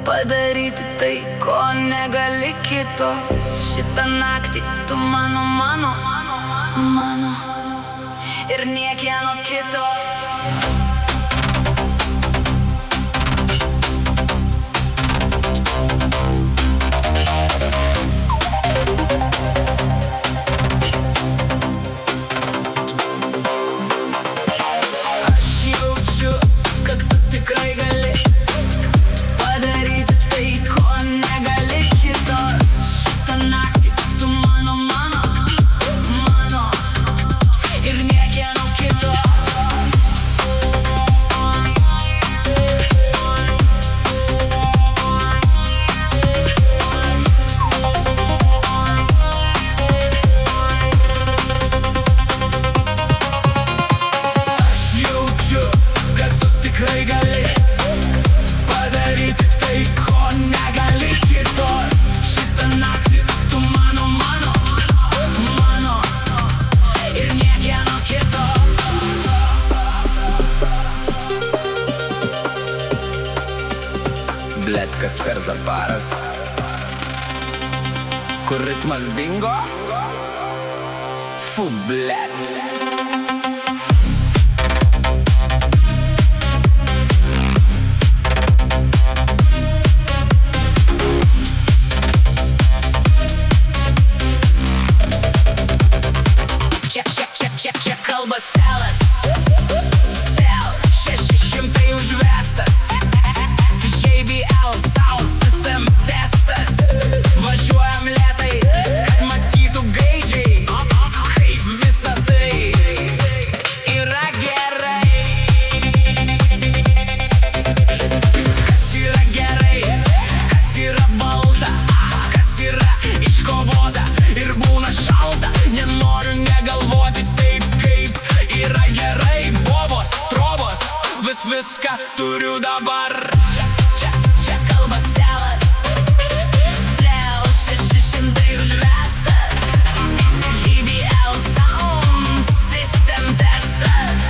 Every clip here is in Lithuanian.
padaryti tai, ko negali kitos. Šitą naktį tu mano, ir niekieno kito. Blet, kas per zaparas, kur ritmas dingo? Tfu, blet. Čia kalba selas, sel 600 užvestas, JBL sound system testas. Važiuojam lėtai, kad matytų gaidžiai, kaip visa tai yra gerai. Kas yra gerai, kas yra balta, kas yra iškovota ir būna šalta. Nenoriu negalvoti taip, kaip yra gerai. Bobos, trobos, viską turiu dabar. Čia kalba selas, sel 600 užvestas, JBL sound system testas.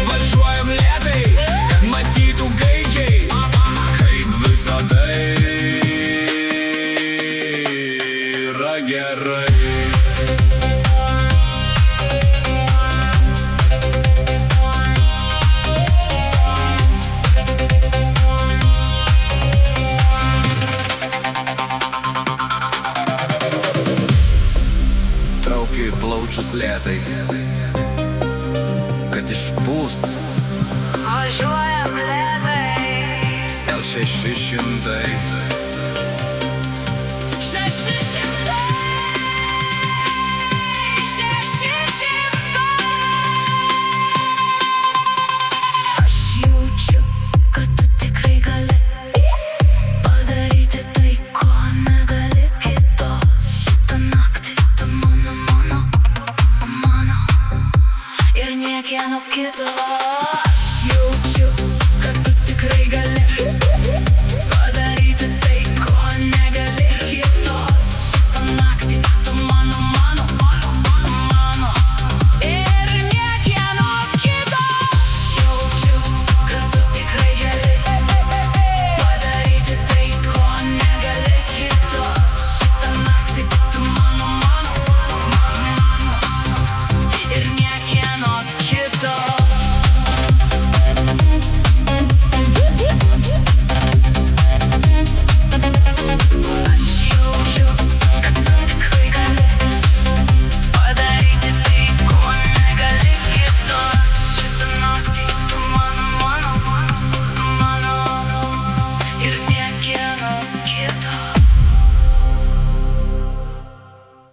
Važiuojam lėtai, kad matytų gaidžiai, kaip visa tai yra gerai. Traukiu į plaučius lėtai, kad išpūst. Važiuojam lėtai, Sel 600. Aš jaučiu, kad tu tikrai gali padaryti tai, ko negali kitos. Šitą naktį tu mano, ir niekieno kito.